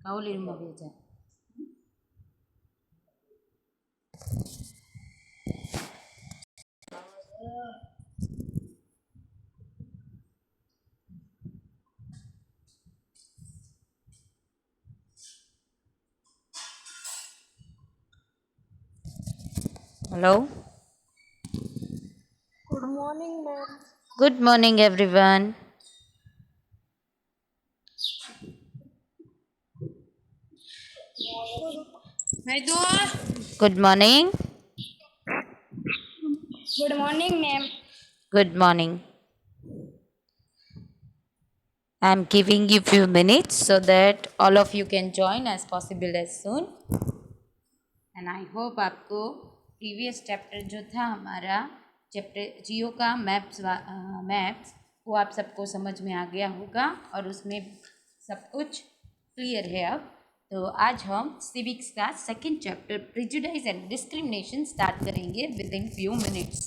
काउली room में भेजा। Hello, Good morning, ma'am. Good morning everyone. Good morning. Good morning, ma'am. Good morning. I'm giving you few minutes so that all of you can join as possible as soon. And I hope आपको previous chapter जो था हमारा chapter जियो का maps वो आप सबको समझ में आ गया होगा और उसमें सब कुछ क्लियर है अब। तो आज हम सिविक्स का second chapter prejudice and discrimination start करेंगे within few minutes.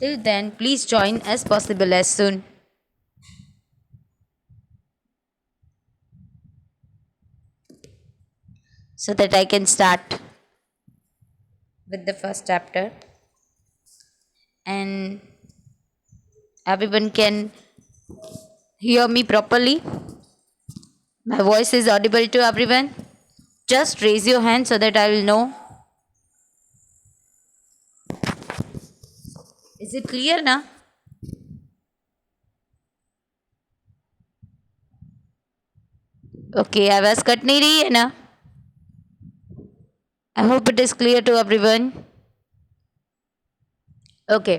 Till then, please join as possible as soon. So that I can start with the first chapter. And everyone can hear me properly. My voice is audible to everyone. Just raise your hand so that I will know. Is it clear now? Okay, आवाज cut नहीं रही है ना? I hope it is clear to everyone. Okay.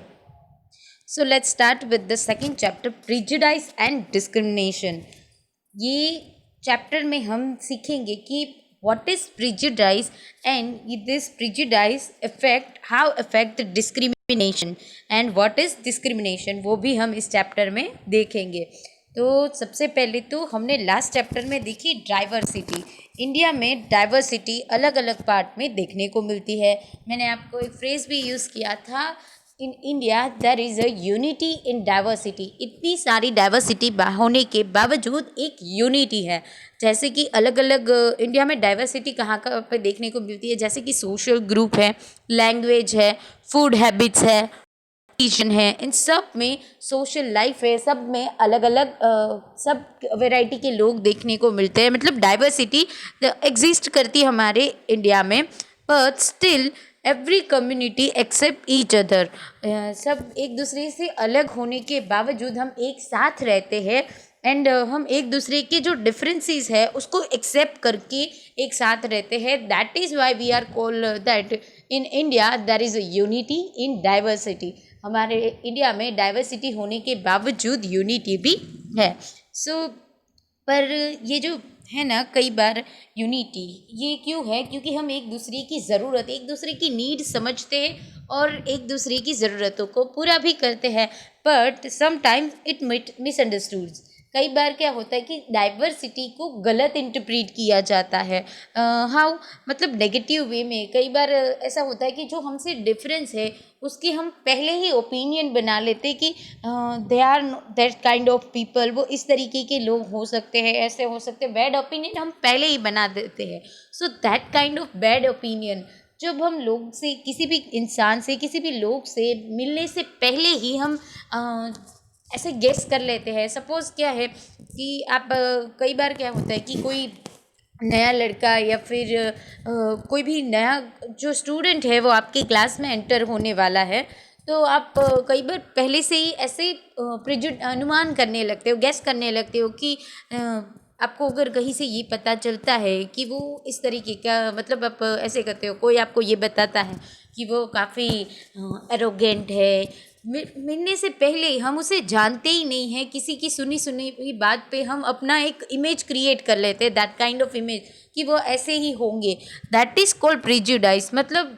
So let's start with the second chapter, prejudice and discrimination. ये chapter में हम सीखेंगे कि what is prejudice and this prejudice affect the discrimination and what is discrimination वो भी हम इस chapter में देखेंगे। तो सबसे पहले तो हमने लास्ट चैप्टर में देखी डाइवर्सिटी। इंडिया में डाइवर्सिटी अलग अलग पार्ट में देखने को मिलती है। मैंने आपको एक फ्रेज़ भी यूज़ किया था, in India there is a unity in diversity. इतनी सारी डाइवर्सिटी होने के बावजूद एक यूनिटी है। जैसे कि अलग अलग इंडिया में डाइवर्सिटी कहाँ कहाँ पे देखने को मिलती है, जैसे कि सोशल ग्रुप है, लैंग्वेज है, फूड हैबिट्स है, रिलीजन है, इन सब में सोशल लाइफ है, सब में अलग अलग सब वैरायटी के लोग देखने को मिलते हैं। मतलब डाइवर्सिटी एग्जिस्ट करती है हमारे इंडिया में, but still every community accept each other. सब एक दूसरे से अलग होने के बावजूद हम एक साथ रहते हैं एंड हम एक दूसरे के जो डिफरेंसेस है उसको एक्सेप्ट करके एक साथ रहते हैं। That is why we are call that in India there is a unity in diversity. हमारे इंडिया में डाइवर्सिटी होने के बावजूद यूनिटी भी है। सो पर ये जो है ना, कई बार यूनिटी ये क्यों है, क्योंकि हम एक दूसरे की ज़रूरत, एक दूसरे की नीड समझते हैं और एक दूसरे की ज़रूरतों को पूरा भी करते हैं, बट समटाइम्स इट मिसअंडरस्टूड। कई बार क्या होता है कि डाइवर्सिटी को गलत इंटरप्रेट किया जाता है। हाउ मतलब नेगेटिव वे में। कई बार ऐसा होता है कि जो हमसे डिफरेंस है उसकी हम पहले ही ओपिनियन बना लेते कि they are that kind of people, वो इस तरीके के लोग हो सकते हैं, ऐसे हो सकते हैं, बैड ओपिनियन हम पहले ही बना देते हैं। So that kind of bad opinion जब हम लोग से, किसी भी इंसान से, किसी भी लोग से मिलने से पहले ही हम ऐसे गेस कर लेते हैं। सपोज़ क्या है कि आप कई बार क्या होता है कि कोई नया लड़का या फिर कोई भी नया जो स्टूडेंट है वो आपकी क्लास में एंटर होने वाला है, तो आप कई बार पहले से ही ऐसे अनुमान करने लगते हो, गैस करने लगते हो कि आपको अगर कहीं से ये पता चलता है कि वो इस तरीके का, मतलब आप ऐसे करते हो, कोई आपको ये बताता है कि वो काफ़ी एरोगेंट है, मिलने से पहले हम उसे जानते ही नहीं हैं, किसी की सुनी सुनी हुई बात पे हम अपना एक इमेज क्रिएट कर लेते हैं, दैट काइंड ऑफ इमेज कि वो ऐसे ही होंगे। That is called prejudice. मतलब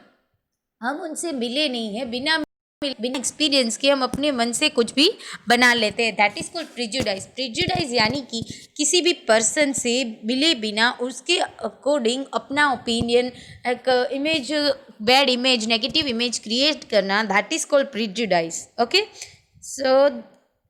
हम उनसे मिले नहीं हैं, बिना एक्सपीरियंस के हम अपने मन से कुछ भी बना लेते हैं। That is called prejudice. Prejudice यानी कि किसी भी पर्सन से मिले बिना उसके अकॉर्डिंग अपना ओपिनियन, एक image, bad image, negative image create करना, that is called prejudice. Okay, so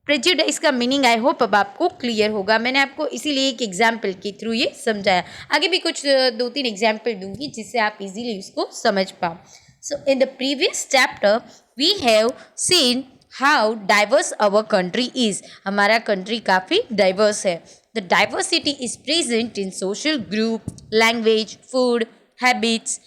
prejudice का मीनिंग आई होप अब आपको क्लियर होगा। मैंने आपको इसीलिए एक एग्जाम्पल के थ्रू ये समझाया। आगे भी कुछ 2-3 एग्जाम्पल दूंगी जिससे आप इजीली उसको समझ पाओ। So in the previous chapter we have seen how diverse our country is. हमारा कंट्री काफ़ी डाइवर्स है। The diversity is present in social group, language, food, habits,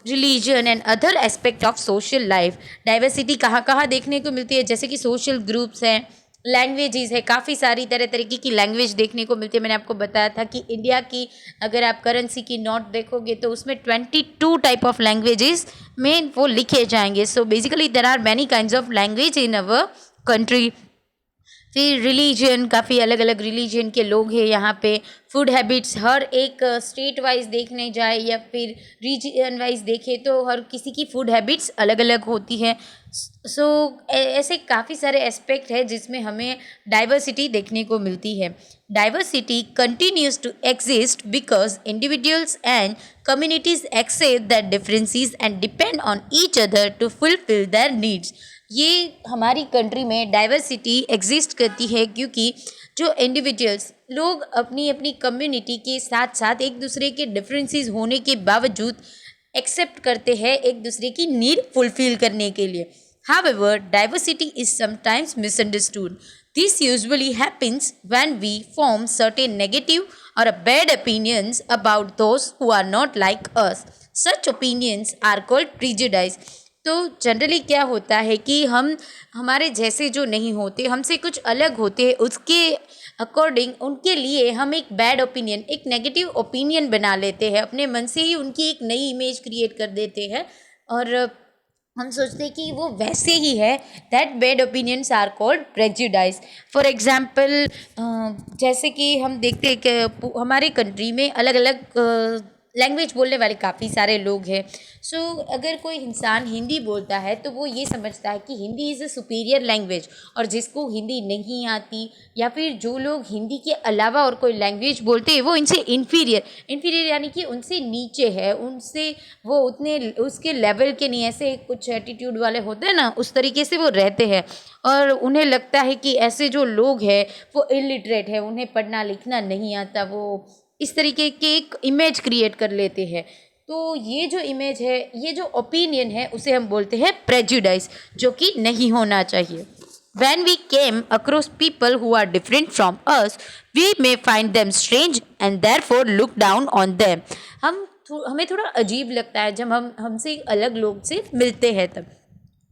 religion and other aspect of social life. Diversity कहाँ कहाँ देखने को मिलती है, जैसे कि सोशल ग्रुप्स हैं, लैंग्वेजेस है, काफ़ी सारी तरह तरीके की लैंग्वेज देखने को मिलती है। मैंने आपको बताया था कि इंडिया की अगर आप करेंसी की नोट देखोगे तो उसमें 22 टाइप ऑफ लैंग्वेजेस में वो लिखे जाएंगे। So basically there are many kinds of language in our country. फिर रिलीजन, काफ़ी अलग अलग रिलीजन के लोग हैं यहाँ पे। फूड हैबिट्स, हर एक स्टेट वाइज देखने जाए या फिर रीजन वाइज देखें तो हर किसी की फूड हैबिट्स अलग अलग होती है। सो ऐसे काफ़ी सारे एस्पेक्ट है जिसमें हमें डाइवर्सिटी देखने को मिलती है। Diversity continues to exist because individuals and communities accept that differences and depend on each other to fulfill their needs। ये हमारी कंट्री में डाइवर्सिटी एग्जिस्ट करती है क्योंकि जो इंडिविजुअल्स लोग अपनी अपनी कम्युनिटी के साथ साथ एक दूसरे के डिफरेंसेस होने के बावजूद एक्सेप्ट करते हैं एक दूसरे की नीड फुलफिल करने के लिए। However, diversity is sometimes misunderstood. This usually happens when we form certain negative or bad opinions about those who are not like us. Such opinions are called prejudice। तो generally क्या होता है कि हम हमारे जैसे जो नहीं होते, हमसे कुछ अलग होते हैं, उसके अकॉर्डिंग उनके लिए हम एक बैड ओपिनियन, एक नेगेटिव ओपिनियन बना लेते हैं। अपने मन से ही उनकी एक नई इमेज क्रिएट कर देते हैं और हम सोचते हैं कि वो वैसे ही है। That bad opinions are called prejudice. For example जैसे कि हम देखते हैं कि हमारे कंट्री में अलग अलग लैंग्वेज बोलने वाले काफ़ी सारे लोग हैं। सो अगर कोई इंसान हिंदी बोलता है तो वो ये समझता है कि Hindi is a superior language, और जिसको हिंदी नहीं आती या फिर जो लोग हिंदी के अलावा और कोई लैंग्वेज बोलते हैं वो इनसे इन्फीरियर यानी कि उनसे नीचे है, उनसे वो उतने उसके लेवल के नहीं। ऐसे कुछ एटीट्यूड वाले होते हैं ना, उस तरीके से वो रहते हैं और उन्हें लगता है कि ऐसे जो लोग हैं वो इलिटरेट है, उन्हें पढ़ना लिखना नहीं आता, वो इस तरीके के एक इमेज क्रिएट कर लेते हैं। तो ये जो इमेज है, ये जो ओपिनियन है, उसे हम बोलते हैं प्रेजुडाइज, जो कि नहीं होना चाहिए। When we came across people who are different from us, we may find them strange and therefore look down on them। हमें थोड़ा अजीब लगता है जब हम हमसे अलग लोग से मिलते हैं तब।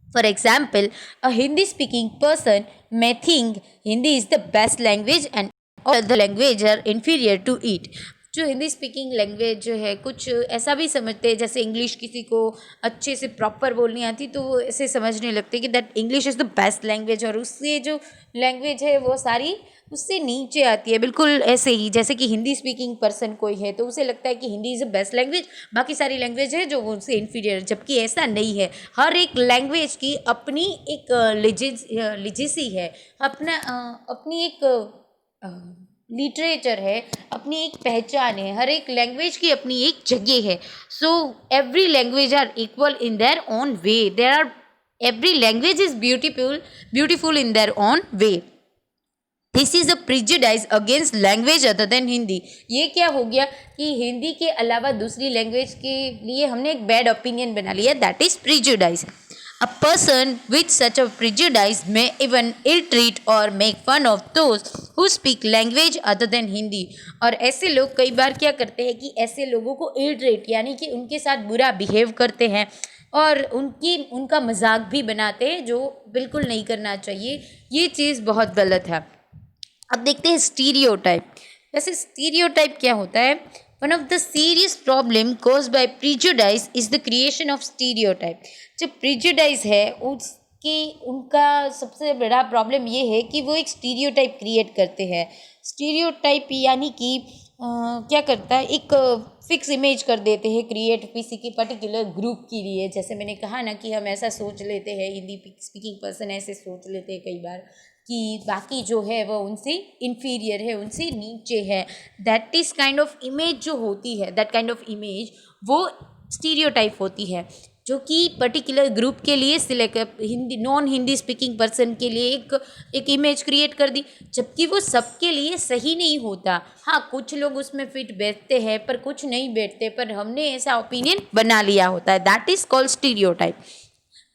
For example, a Hindi speaking person may think Hindi is the best language and all other language are inferior to it। जो हिंदी स्पीकिंग लैंग्वेज जो है कुछ ऐसा भी समझते हैं, जैसे इंग्लिश किसी को अच्छे से प्रॉपर बोलनी आती तो वो ऐसे समझने लगते कि that English is the best language, और उससे जो लैंग्वेज है वो सारी उससे नीचे आती है। बिल्कुल ऐसे ही जैसे कि हिंदी स्पीकिंग पर्सन कोई है तो उसे लगता है कि Hindi is the best language, बाकी सारी लैंग्वेज है जो वो उनसे इन्फीरियर, जबकि ऐसा नहीं है। हर एक लैंग्वेज की अपनी एक लिजेसी है, अपनी एक लिटरेचर है, अपनी एक पहचान है। हर एक लैंग्वेज की अपनी एक जगह है। So every language are equal in their own way. There are every language is beautiful in their own way. This is a prejudice against language other than Hindi. ये क्या हो गया कि हिंदी के अलावा दूसरी लैंग्वेज के लिए हमने एक बैड ओपिनियन बना लिया, that is prejudice. A person with such a prejudice may even ill-treat or make fun of those who speak language other than Hindi। और ऐसे लोग कई बार क्या करते हैं कि ऐसे लोगों को ill-treat यानी कि उनके साथ बुरा बिहेव करते हैं और उनका मजाक भी बनाते हैं, जो बिल्कुल नहीं करना चाहिए। ये चीज़ बहुत गलत है। अब देखते हैं स्टीरियोटाइप। वैसे स्टीरियोटाइप क्या होता है? One of the serious problem caused by prejudice is the creation of stereotype. जो प्रिजुडाइज है उनका सबसे बड़ा प्रॉब्लम ये है कि वो एक स्टीरियोटाइप क्रिएट करते हैं। स्टीरियोटाइप यानी कि क्या करता है, एक फिक्स इमेज कर देते हैं क्रिएट किसी के पर्टिकुलर ग्रुप के लिए। जैसे मैंने कहा ना कि हम ऐसा सोच लेते हैं, हिंदी स्पीकिंग पर्सन ऐसे सोच लेते हैं कई बार कि बाकी जो है वो उनसे इन्फीरियर है, उनसे नीचे है। That is kind of image जो होती है, दैट काइंड ऑफ इमेज वो स्टीरियोटाइप होती है। जो कि पर्टिकुलर ग्रुप के लिए select Hindi non Hindi speaking person के लिए एक इमेज क्रिएट कर दी, जबकि वो सबके लिए सही नहीं होता। हाँ, कुछ लोग उसमें फिट बैठते हैं पर कुछ नहीं बैठते, पर हमने ऐसा ओपिनियन बना लिया होता है। That is called stereotype.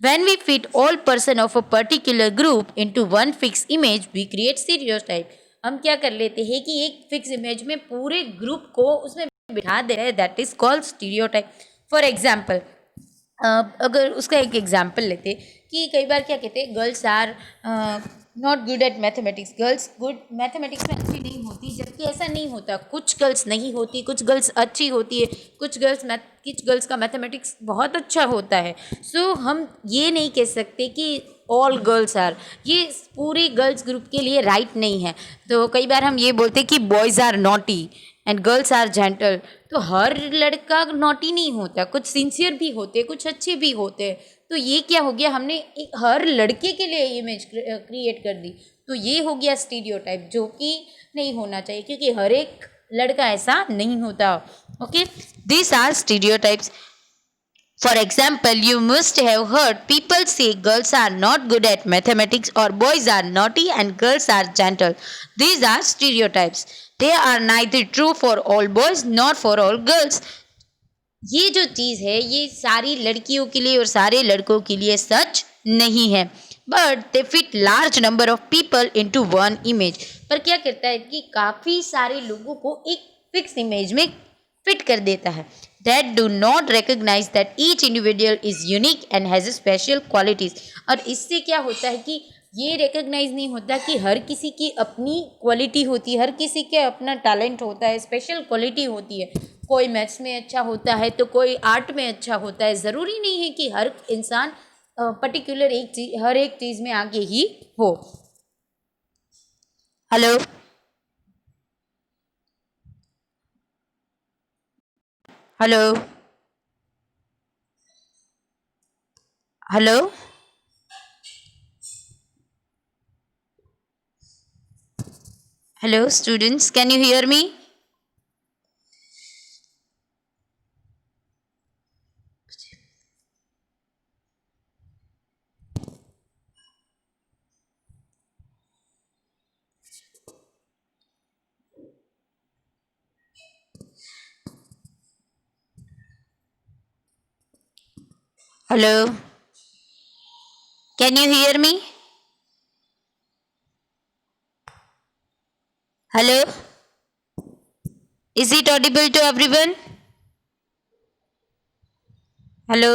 When we fit all person of a particular group into one fixed image, we create stereotype. हम क्या कर लेते हैं कि एक फिक्स इमेज में पूरे ग्रुप को उसमें बिठा दे रहे हैं। That is called stereotype. For example, अगर उसका एक एग्जाम्पल लेते कि कई बार क्या कहते हैं, girls are not good at mathematics, girls good mathematics में अच्छी नहीं होती, जबकि ऐसा नहीं होता। कुछ गर्ल्स नहीं होती, कुछ गर्ल्स अच्छी होती है, कुछ गर्ल्स का मैथमेटिक्स बहुत अच्छा होता है। सो हम ये नहीं कह सकते कि ऑल गर्ल्स आर, ये पूरी गर्ल्स ग्रुप के लिए राइट नहीं है। तो कई बार हम ये बोलते हैं कि boys are naughty and girls are gentle. तो हर लड़का नॉटी नहीं होता, कुछ सिंसियर भी होते, कुछ अच्छे भी होते। तो ये क्या हो गया, हमने एक हर लड़के के लिए इमेज क्रिएट कर दी। तो ये हो गया स्टीरियोटाइप, जो कि नहीं होना चाहिए, क्योंकि हर एक लड़का ऐसा नहीं होता। Okay, this are stereotypes. For example, you must have heard people say girls are not good at mathematics or boys are naughty and girls are gentle. These are stereotypes. They are neither true for all boys nor for all girls. ये जो चीज़ है ये सारी लड़कियों के लिए और सारे लड़कों के लिए सच नहीं है। But they fit large number of people into one image. पर क्या करता है कि काफ़ी सारे लोगों को एक फिक्स इमेज में फिट कर देता है। That do not recognize that each individual is unique and has special qualities. और इससे क्या होता है कि ये रिकग्नाइज नहीं होता कि हर किसी की अपनी क्वालिटी होती है, हर किसी के अपना टैलेंट होता है, स्पेशल क्वालिटी होती है। कोई मैथ्स में अच्छा होता है तो कोई आर्ट में अच्छा होता है। ज़रूरी नहीं है कि हर इंसान पर्टिकुलर हर एक चीज़ में आगे ही हो। Hello hello hello hello students, can you hear me? Hello, can you hear me? Hello, is it audible to everyone? Hello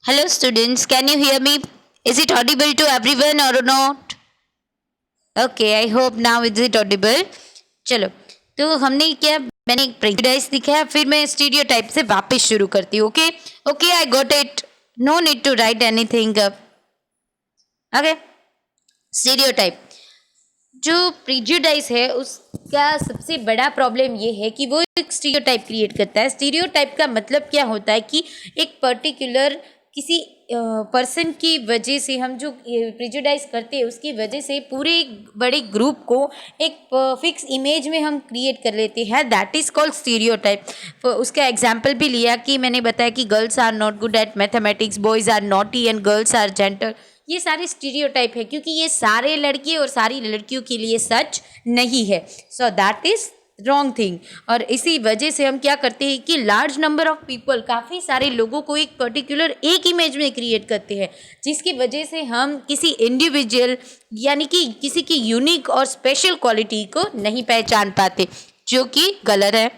hello students, can you hear me? Is it audible to everyone और not? Okay, I hope now is it audible. चलो, तो हमने क्या, मैंने एक prejudice दिखाया, फिर मैं स्टीरियोटाइप से वापस शुरू करती हूँ। Okay okay, I got it, no need to write anything up. Okay, stereotype. जो प्रेजुडाइज है उसका सबसे बड़ा प्रॉब्लम ये है कि वो एक स्टीरियोटाइप क्रिएट करता है। स्टीरियोटाइप का मतलब क्या होता है कि एक पर्टिकुलर किसी पर्सन की वजह से हम जो प्रेजुडाइज करते हैं उसकी वजह से पूरे एक बड़े ग्रुप को एक फिक्स इमेज में हम क्रिएट कर लेते हैं। That is called stereotype. उसका एग्जाम्पल भी लिया कि मैंने बताया कि girls are not good at mathematics, boys are naughty and girls are gentle. ये सारे स्टीरियोटाइप है, क्योंकि ये सारे लड़के और सारी लड़कियों के लिए सच नहीं है। So that is wrong thing. और इसी वजह से हम क्या करते हैं कि लार्ज नंबर ऑफ पीपल, काफ़ी सारे लोगों को एक पर्टिकुलर एक इमेज में क्रिएट करते हैं, जिसकी वजह से हम किसी इंडिविजुअल यानी कि किसी की यूनिक और स्पेशल क्वालिटी को नहीं पहचान पाते, जो कि गलत है।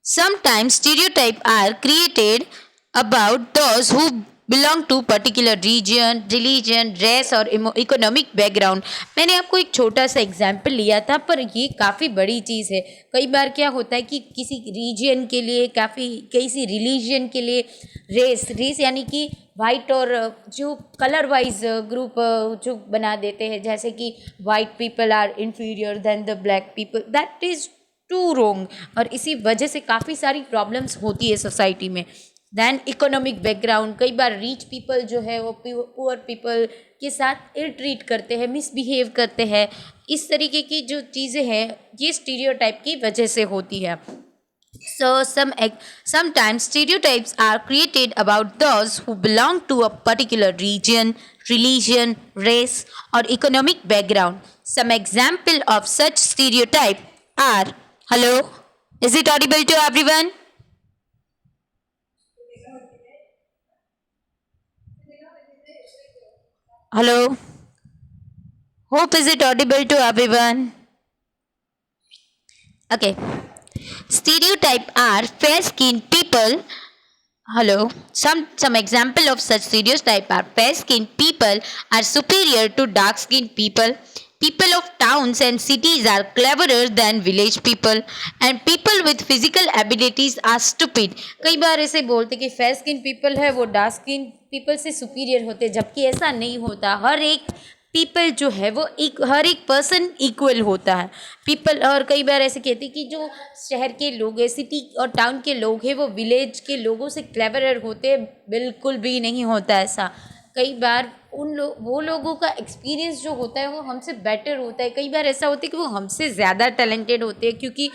Sometimes stereotypes are created about those who belong to particular region, religion, race और इकोनॉमिक बैकग्राउंड। मैंने आपको एक छोटा सा एग्जाम्पल लिया था, पर ये काफ़ी बड़ी चीज़ है। कई बार क्या होता है कि किसी रीजन के लिए, किसी रिलीजन के लिए रेस यानी कि वाइट और जो कलर वाइज ग्रुप जो बना देते हैं, जैसे कि white people are inferior then the black people. That is too wrong. और इसी वजह से काफ़ी सारी प्रॉब्लम्स होती है सोसाइटी में। दैन इकोनॉमिक बैकग्राउंड, कई बार रीच पीपल जो है वो पुअर पीपल के साथ इल ट्रीट करते हैं, मिसबिहेव करते हैं। इस तरीके की जो चीज़ें हैं ये स्टीरियोटाइप की वजह से होती है। So sometimes stereotypes are created about those who belong to a particular region, religion, race, or economic background. Some example of such stereotype are, hello, is it audible to everyone? Hello, hope is it audible to everyone? Okay. Stereotype are fair-skinned people. Hello. Some example of such stereotype are fair-skinned people are superior to dark-skinned people. People of towns and cities are cleverer than village people, and people with physical abilities are stupid. कई बार ऐसे बोलते कि fair skin people है वो dark skin people से superior होते, जबकि ऐसा नहीं होता। हर एक पीपल जो है वो हर एक पर्सन इक्वल होता है। पीपल, और कई बार ऐसे कहते हैं कि जो शहर के लोग हैं, सिटी और टाउन के लोग हैं, वो विलेज के लोगों से क्लेवरर होते हैं। बिल्कुल भी नहीं होता ऐसा। कई बार वो लोगों का एक्सपीरियंस जो होता है वो हमसे बेटर होता है। कई बार ऐसा होता है कि वो हमसे ज़्यादा टैलेंटेड होते हैं, क्योंकि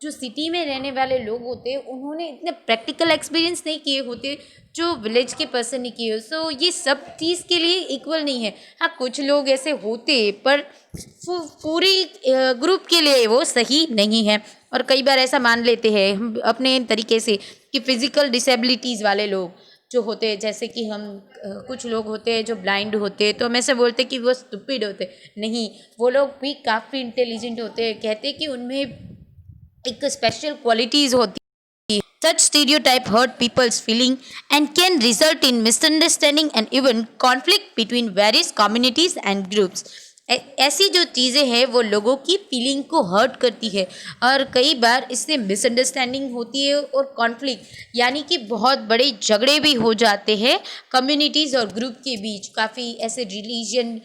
जो सिटी में रहने वाले लोग होते हैं उन्होंने इतने प्रैक्टिकल एक्सपीरियंस नहीं किए होते जो विलेज के पर्सन ने किए हो। सो ये सब चीज़ के लिए इक्वल नहीं है। हाँ, कुछ लोग ऐसे होते पर पूरी ग्रुप के लिए वो सही नहीं है। और कई बार ऐसा मान लेते हैं हम अपने तरीके से कि फिज़िकल डिसेबिलिटीज़ वाले लोग जो होते हैं, जैसे कि हम कुछ लोग होते हैं जो ब्लाइंड होते हैं, तो हम ऐसे बोलते हैं कि वो स्टूपिड होते हैं। नहीं, वो लोग भी काफ़ी इंटेलिजेंट होते हैं। कहते हैं कि उनमें एक स्पेशल क्वालिटीज़ होती है। Such stereotype hurt people's feeling and can result in misunderstanding and even conflict between various communities and groups. ऐसी जो चीज़ें हैं वो लोगों की फीलिंग को हर्ट करती है, और कई बार इससे मिसअंडरस्टैंडिंग होती है और कॉन्फ्लिक्ट, यानी कि बहुत बड़े झगड़े भी हो जाते हैं कम्युनिटीज़ और ग्रुप के बीच। काफ़ी ऐसे रिलीजन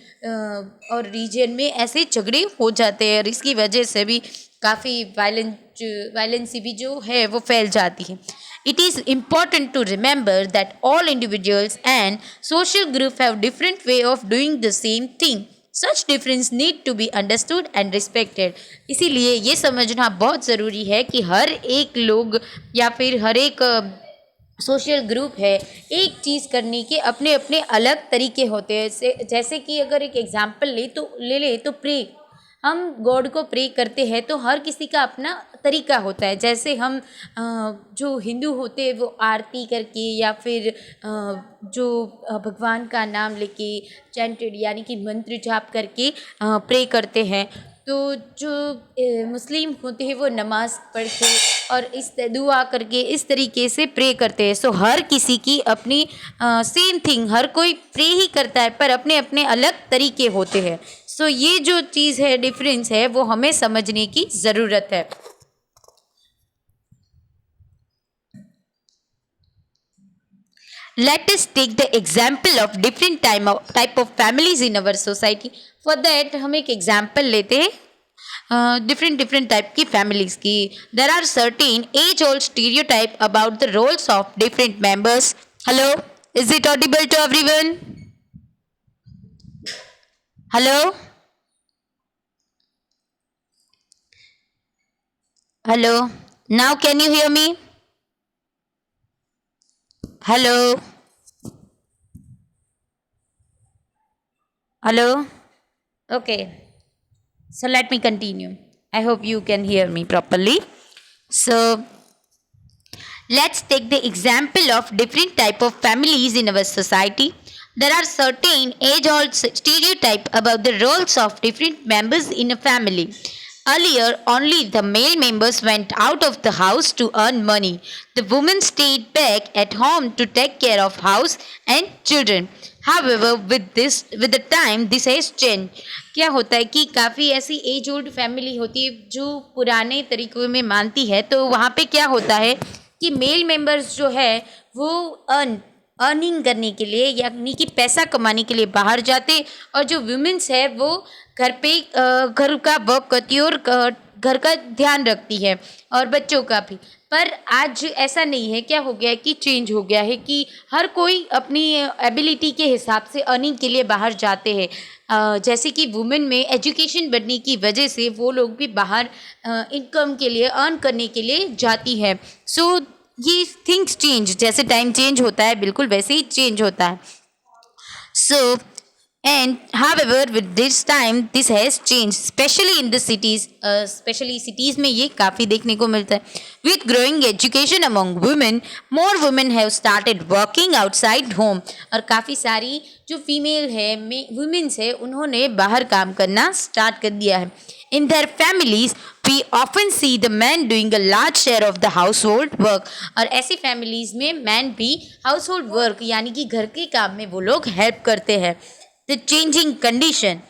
और रीजन में ऐसे झगड़े हो जाते हैं, और इसकी वजह से भी काफ़ी वायलेंस भी जो है वो फैल जाती है। It is important to remember that all individuals and social group have different way of doing the same thing. Such difference need to be understood and respected. इसीलिए ये समझना बहुत ज़रूरी है कि हर एक लोग या फिर हर एक सोशल ग्रुप है, एक चीज़ करने के अपने अपने अलग तरीके होते हैं। जैसे कि अगर एक एग्जांपल ले तो प्रे, हम गॉड को प्रे करते हैं तो हर किसी का अपना तरीका होता है। जैसे हम जो हिंदू होते हैं वो आरती करके या फिर जो भगवान का नाम लेके चैंटेड यानी कि मंत्र जाप करके प्रे करते हैं। तो जो मुस्लिम होते हैं वो नमाज़ पढ़ के और इस दुआ करके इस तरीके से प्रे करते हैं। सो हर किसी की अपनी सेम थिंग, हर कोई प्रे ही करता है पर अपने अपने अलग तरीके होते हैं। सो ये जो चीज़ है, डिफरेंस है, वो हमें समझने की ज़रूरत है। Let us take the example of different type of families in our society. For that हम एक example लेते हैं different type की families की। There are certain age-old stereotype about the roles of different members. Hello, is it audible to everyone? Hello? Hello? Now can you hear me? Hello? Hello? Okay. So let me continue. I hope you can hear me properly. So let's take the example of different type of families in our society. There are certain age-old stereotype about the roles of different members in a family. Earlier, only the male members went out of the house to earn money. The women stayed back at home to take care of house and children. However, with the time, this has changed. क्या होता है कि काफ़ी ऐसी as old family होती है जो पुराने तरीक़ों में मानती है, तो वहाँ पे क्या होता है कि मेल मेंबर्स जो है वो अर्निंग करने के लिए यानी कि पैसा कमाने के लिए बाहर जाते, और जो वुमेन्स है वो घर पे घर का वर्क करती है और घर का ध्यान रखती है और बच्चों का भी। पर आज ऐसा नहीं है। क्या हो गया है कि चेंज हो गया है कि हर कोई अपनी एबिलिटी के हिसाब से अर्निंग के लिए बाहर जाते हैं। जैसे कि वुमेन में एजुकेशन बढ़ने की वजह से वो लोग भी बाहर इनकम के लिए अर्न करने के लिए जाती है। सो ये थिंग्स चेंज, जैसे टाइम चेंज होता है बिल्कुल वैसे ही चेंज होता है। So, and however, with this time, this has changed, especially in the cities. Especially cities में ये काफ़ी देखने को मिलता है. With growing education among women, more women have started working outside home. और काफ़ी सारी जो फीमेल है, वुमेन्स है, उन्होंने बाहर काम करना स्टार्ट कर दिया है. In their families, we often see the man doing a large share of the household work. और ऐसी फैमिलीज में मैन भी हाउसहोल्ड वर्क यानी कि घर के काम में वो लोग हेल्प करते हैं. The changing condition.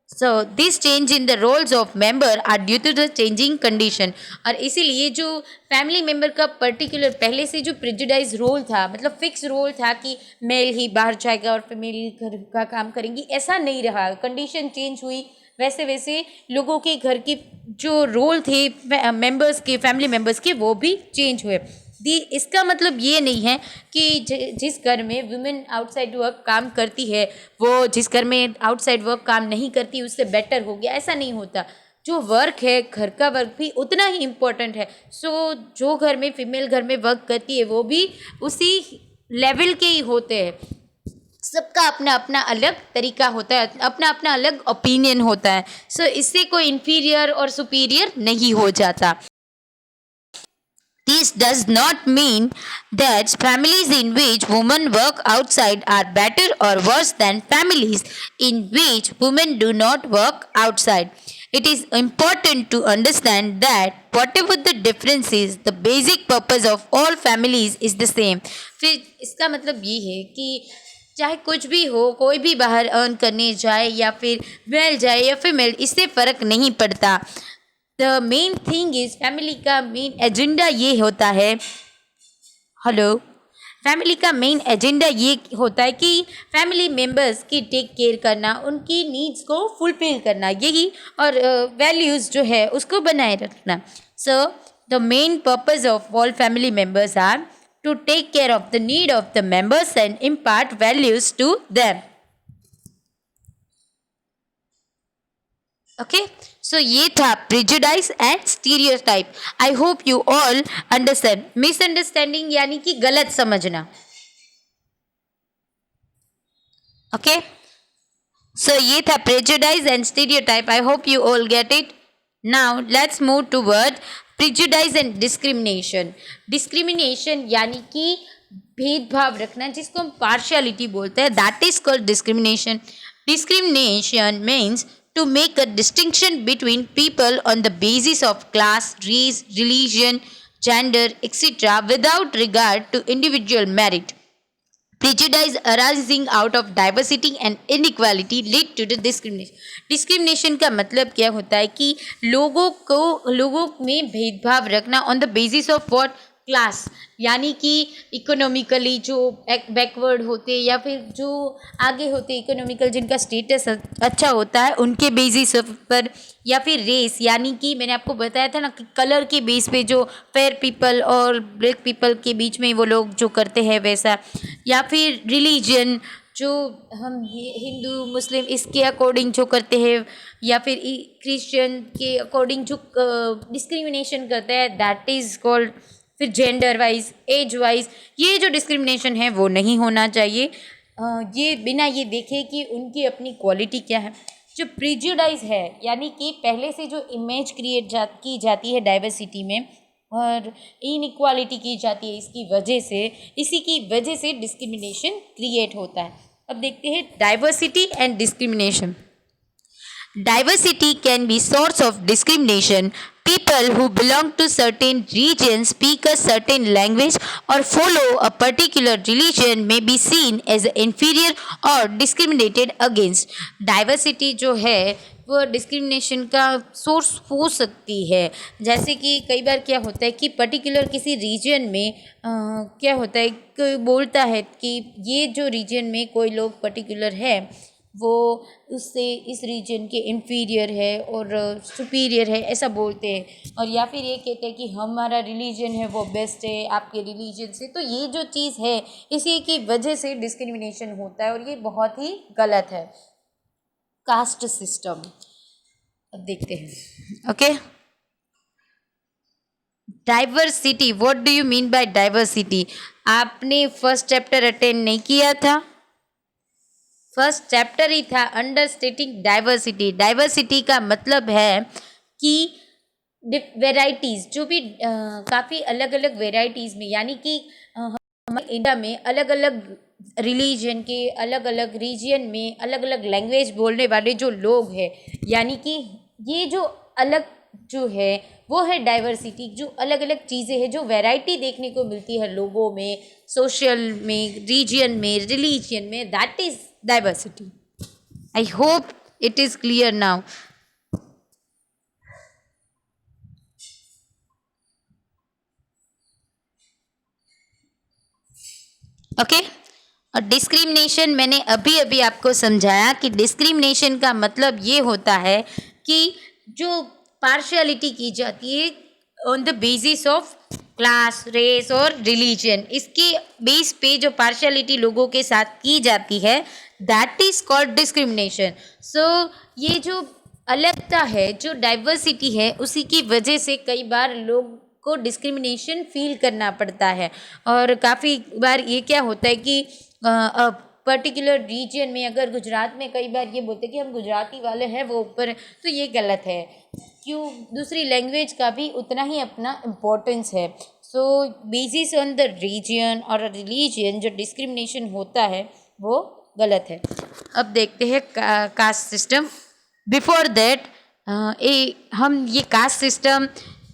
So this change in the roles of member are due to the changing condition. और इसीलिए जो फैमिली मेम्बर का पर्टिकुलर पहले से जो प्रेजुडाइज रोल था, मतलब फिक्स रोल था कि मेल ही बाहर जाएगा और फीमेल घर का काम करेंगी, ऐसा नहीं रहा. कंडीशन चेंज हुई, वैसे वैसे लोगों के घर के जो रोल थे मेंबर्स के, फैमिली मेंबर्स के, वो भी चेंज हुए. इसका मतलब ये नहीं है कि जिस घर में वुमेन आउटसाइड वर्क काम करती है वो जिस घर में आउटसाइड वर्क काम नहीं करती उससे बेटर हो गया, ऐसा नहीं होता. जो वर्क है, घर का वर्क भी उतना ही इम्पोर्टेंट है. सो जो घर में फीमेल घर में वर्क करती है वो भी उसी लेवल के ही होते हैं. सबका अपना अपना अलग तरीका होता है, अपना अपना अलग ओपिनियन होता है. सो इससे कोई इन्फीरियर और सुपीरियर नहीं हो जाता. This does not mean that families in which women work outside are better or worse than families in which women do not work outside. It is important to understand that whatever the difference is, the basic purpose of all families is the same. फिर इसका मतलब ये है कि चाहे कुछ भी हो, कोई भी बाहर अर्न करने जाए या फिर मेल जाए या फीमेल, इससे फ़र्क नहीं पड़ता. The main thing is family का मेन एजेंडा ये होता है. हेलो, फैमिली का मेन एजेंडा ये होता है कि फैमिली मेम्बर्स की टेक केयर करना, उनकी नीड्स को फुलफिल करना, यही, और वैल्यूज़ जो है उसको बनाए रखना. So the main purpose of all family members are to take care of the need of the members and impart values to them. Okay, so ये था prejudice and stereotype. I hope you all understand. Misunderstanding यानी कि गलत समझना. Okay, so ये था prejudice and stereotype. I hope you all get it. Now let's move toward prejudice and discrimination. Discrimination यानी कि भेदभाव रखना, जिसको हम पार्शियलिटी बोलते हैं, that is called discrimination. Discrimination means to make a distinction between people on the basis of class, race, religion, gender, etc. without regard to individual merit. Prejudice arising out of diversity and inequality lead to the discrimination. Discrimination का मतलब क्या होता है कि लोगों में भेदभाव रखना on the basis of what, class, यानी कि इकोनॉमिकली जो बैकवर्ड होते या फिर जो आगे होते इकोनॉमिकल, जिनका स्टेटस अच्छा होता है, उनके बेसिस पर, या फिर रेस यानी कि मैंने आपको बताया था ना कि कलर के बेस पे जो फेयर पीपल और ब्लैक पीपल के बीच में वो लोग जो करते हैं वैसा, या फिर रिलीजन जो हम हिंदू मुस्लिम इसके अकॉर्डिंग जो करते हैं, या फिर क्रिश्चियन के अकॉर्डिंग जो डिस्क्रिमिनेशन करते हैं, दैट इज़ कॉल्ड. फिर जेंडर वाइज, एज वाइज, ये जो डिस्क्रिमिनेशन है वो नहीं होना चाहिए. ये बिना ये देखे कि उनकी अपनी क्वालिटी क्या है. जो प्रिजुडाइज है यानी कि पहले से जो इमेज क्रिएट की जाती है डाइवर्सिटी में और इनइक्वालिटी की जाती है, इसी की वजह से डिस्क्रिमिनेशन क्रिएट होता है. अब देखते हैं diversity and discrimination. Diversity can be source of discrimination. People who belong to certain regions, speak a certain language, or follow a particular religion may be seen as inferior or discriminated against. Diversity जो है वो discrimination का source हो सकती है. जैसे कि कई बार क्या होता है कि पर्टिकुलर किसी रीजन में क्या होता है, कोई बोलता है कि ये जो रीजन में कोई लोग पर्टिकुलर है वो उससे इस रीजन के इन्फीरियर है और सुपीरियर है, ऐसा बोलते हैं. और या फिर ये कहते हैं कि हमारा रिलीजन है वो बेस्ट है आपके रिलीजन से. तो ये जो चीज़ है इसी की वजह से डिस्क्रिमिनेशन होता है और ये बहुत ही गलत है. Caste system. अब देखते हैं। Okay, diversity, what do you mean by diversity? आपने फर्स्ट चैप्टर अटेंड नहीं किया था? फर्स्ट चैप्टर ही था अंडरस्टैंडिंग डाइवर्सिटी। डाइवर्सिटी का मतलब है कि वेराइटीज़, जो भी काफ़ी अलग अलग वेराइटीज़ में, यानी कि हमारे इंडिया में अलग अलग रिलीजन के, अलग अलग रीजन में अलग अलग लैंग्वेज बोलने वाले जो लोग हैं, यानी कि ये जो अलग जो है वो है डाइवर्सिटी। जो अलग अलग चीज़ें हैं, जो वैरायटी देखने को मिलती है लोगों में, सोशल में, रीजन में, रिलीजन में, that is diversity. I hope it is clear now. Okay, और डिस्क्रिमिनेशन मैंने अभी अभी आपको समझाया कि डिस्क्रिमिनेशन का मतलब ये होता है कि जो पार्शियलिटी की जाती है on the basis of class, race और रिलीजन, इसके बेस पे जो पार्शियलिटी लोगों के साथ की जाती है, that is called discrimination. So ये जो अलगता है, जो डाइवर्सिटी है, उसी की वजह से कई बार लोग को डिस्क्रिमिनेशन फील करना पड़ता है। और काफ़ी बार ये क्या होता है कि पर्टिकुलर रीजन में, अगर गुजरात में कई बार ये बोलते हैं कि हम गुजराती वाले हैं, वो ऊपर, तो ये गलत है। क्यों? दूसरी लैंग्वेज का भी उतना ही अपना इम्पोर्टेंस है। सो बेसिस ऑन द रीजन और रिलीजन जो डिस्क्रिमिनेशन होता है वो गलत है। अब देखते हैं कास्ट सिस्टम। बिफोर दैट हम ये कास्ट सिस्टम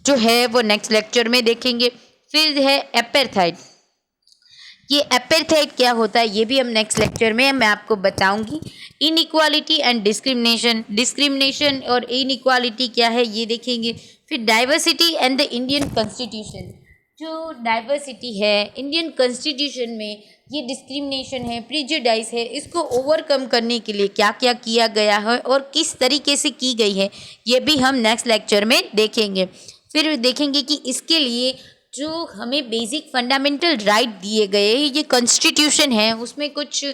जो है वो नेक्स्ट लेक्चर में देखेंगे। फिर है एपेर्थाइड। ये एपेर्थाइड क्या होता है ये भी हम नेक्स्ट लेक्चर में मैं आपको बताऊंगी। इनइक्वालिटी एंड डिस्क्रिमिनेशन, डिस्क्रिमिनेशन और इनइक्वालिटी क्या है ये देखेंगे। फिर diversity and the Indian constitution, जो डाइवर्सिटी है इंडियन कॉन्स्टिट्यूशन में, ये डिस्क्रिमिनेशन है, प्रिजुडाइज है, इसको ओवरकम करने के लिए क्या क्या किया गया है और किस तरीके से की गई है, ये भी हम नेक्स्ट लेक्चर में देखेंगे। फिर देखेंगे कि इसके लिए जो हमें बेसिक फंडामेंटल राइट दिए गए, ये कॉन्स्टिट्यूशन है, उसमें कुछ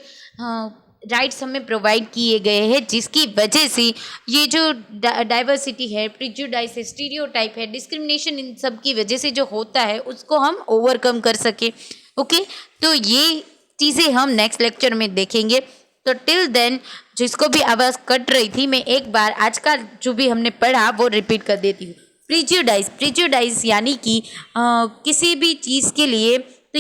राइट्स हमें प्रोवाइड किए गए हैं, जिसकी वजह से ये जो डाइवर्सिटी है, प्रिजुडाइज है, स्टीरियोटाइप है, डिस्क्रिमिनेशन, इन सब की वजह से जो होता है उसको हम ओवरकम कर सके। ओके, तो ये चीज़ें हम नेक्स्ट लेक्चर में देखेंगे। तो टिल देन, जिसको भी आवाज़ कट रही थी, मैं एक बार आज का जो भी हमने पढ़ा वो रिपीट कर देती हूँ। प्रिजुडाइज, प्रिजुडाइज यानी कि किसी भी चीज़ के लिए तो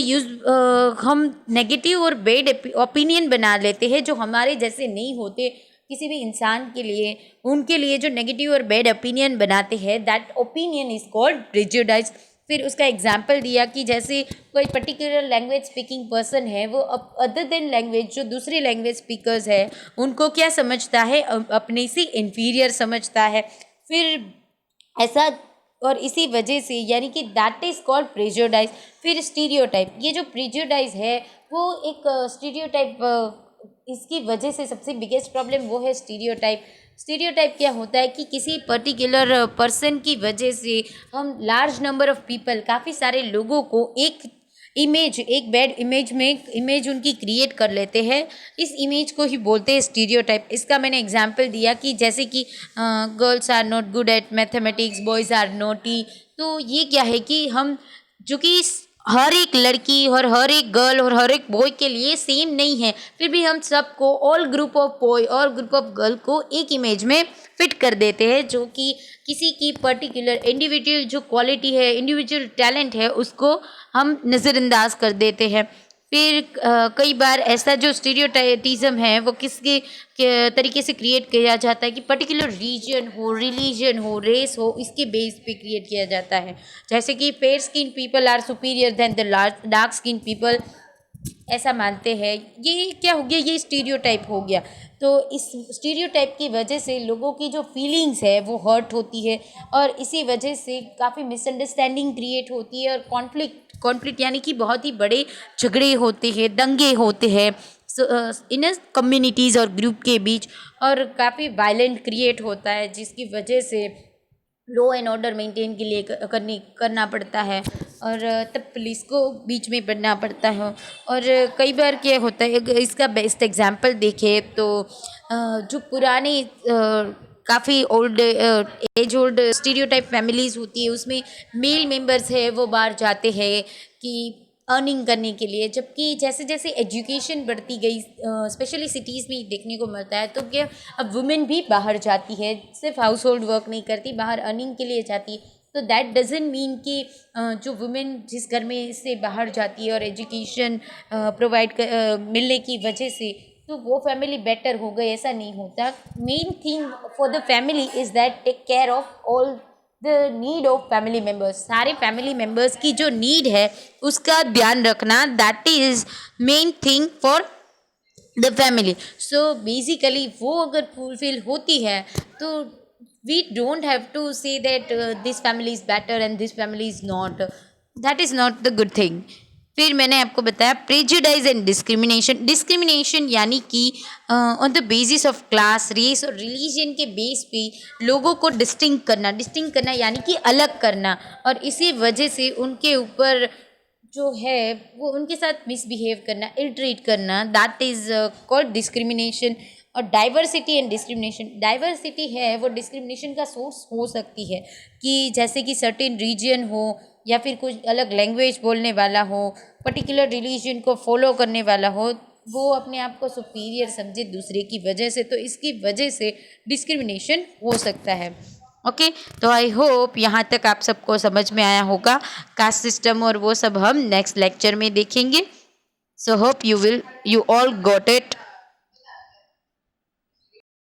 हम नेगेटिव और बैड ओपिनियन बना लेते हैं, जो हमारे जैसे नहीं होते, किसी भी इंसान के लिए, उनके लिए जो नेगेटिव और बैड ओपिनियन बनाते हैं, that opinion is called prejudice. फिर उसका एग्जाम्पल दिया कि जैसे कोई पर्टिकुलर लैंग्वेज स्पीकिंग पर्सन है, वो अदर देन लैंग्वेज, जो दूसरी लैंग्वेज स्पीकर्स है, उनको क्या समझता है, अपने से इन्फीरियर समझता है। फिर ऐसा, और इसी वजह से, यानी कि दैट इज़ कॉल्ड प्रेजुडाइज। फिर स्टीरियोटाइप, ये जो प्रेजुडाइज है वो एक स्टीरियोटाइप, इसकी वजह से सबसे बिगेस्ट प्रॉब्लम वो है स्टीरियोटाइप। स्टीरियोटाइप क्या होता है कि किसी पर्टिकुलर पर्सन की वजह से हम लार्ज नंबर ऑफ पीपल, काफ़ी सारे लोगों को एक इमेज, एक बैड इमेज उनकी क्रिएट कर लेते हैं। इस इमेज को ही बोलते हैं स्टीरियोटाइप। इसका मैंने एग्जांपल दिया कि जैसे कि girls are not good at mathematics, boys are naughty. तो ये क्या है कि हम, जो कि हर एक लड़की और हर एक गर्ल और हर एक बॉय के लिए सेम नहीं है, फिर भी हम सबको, ऑल ग्रुप ऑफ बॉय और ग्रुप ऑफ गर्ल को एक इमेज में फिट कर देते हैं, जो कि किसी की पर्टिकुलर इंडिविजुअल जो क्वालिटी है, इंडिविजुअल टैलेंट है, उसको हम नज़रअंदाज कर देते हैं। फिर कई बार ऐसा जो स्टीरियोटाइपिज्म है वो किसके तरीके से क्रिएट किया जाता है कि पर्टिकुलर रीजन हो, रिलीजन हो, रेस हो, इसके बेस पे क्रिएट किया जाता है। जैसे कि fair skin people are superior than the dark skin people, ऐसा मानते हैं। ये क्या हो गया, ये स्टीरियोटाइप हो गया। तो इस स्टीरियोटाइप की वजह से लोगों की जो फीलिंग्स है वो हर्ट होती है, और इसी वजह से काफ़ी मिसअंडरस्टैंडिंग क्रिएट होती है, और कॉन्फ्लिक्ट यानी कि बहुत ही बड़े झगड़े होते हैं, दंगे होते हैं इन कम्युनिटीज़ और ग्रुप के बीच, और काफ़ी वायलेंट क्रिएट होता है, जिसकी वजह से लॉ एंड ऑर्डर मेंटेन के लिए करना पड़ता है। और तब पुलिस को बीच में पड़ना पड़ता है। और कई बार क्या होता है, इसका बेस्ट एग्जांपल देखें तो जो पुराने काफ़ी old age old stereotype families होती है, उसमें मेल मेंबर्स है वो बाहर जाते हैं कि अर्निंग करने के लिए, जबकि जैसे जैसे एजुकेशन बढ़ती गई, स्पेशली सिटीज़ में देखने को मिलता है, तो क्या अब वुमेन भी बाहर जाती है, सिर्फ हाउस होल्ड वर्क नहीं करती, बाहर अर्निंग के लिए जाती है। तो दैट डजेंट मीन कि जो वुमेन जिस घर में से बाहर जाती है और एजुकेशन प्रोवाइड मिलने की वजह से तो वो फैमिली बेटर हो गई, ऐसा नहीं होता। Main thing for the family is that take care of all the need of family members. सारे फैमिली मेम्बर्स की जो नीड है उसका ध्यान रखना, that is main thing for the family. So basically वो अगर फुलफिल होती है तो we don't have to say that this family is better and this family is not, that is not the good thing. फिर मैंने आपको बताया prejudice and discrimination. Discrimination यानी कि on the basis of class, race और religion के base पे लोगों को डिस्टिंग करना यानी कि अलग करना, और इसी वजह से उनके ऊपर जो है वो उनके साथ मिसबिहेव करना, इल ट्रीट करना, दैट इज़ कॉल्ड डिस्क्रिमिनेशन। और डाइवर्सिटी एंड डिस्क्रिमिनेशन, डाइवर्सिटी है वो डिस्क्रिमिनेशन का सोर्स हो सकती है कि जैसे कि सर्टेन रीजन हो या फिर कुछ अलग लैंग्वेज बोलने वाला हो, पर्टिकुलर रिलीजन को फॉलो करने वाला हो, वो अपने आप को सुपीरियर समझे दूसरे की वजह से, तो इसकी वजह से डिस्क्रिमिनेशन हो सकता है। ओके, तो आई होप यहाँ तक आप सबको समझ में आया होगा। कास्ट सिस्टम और वो सब हम नेक्स्ट लेक्चर में देखेंगे। So hope you all got it.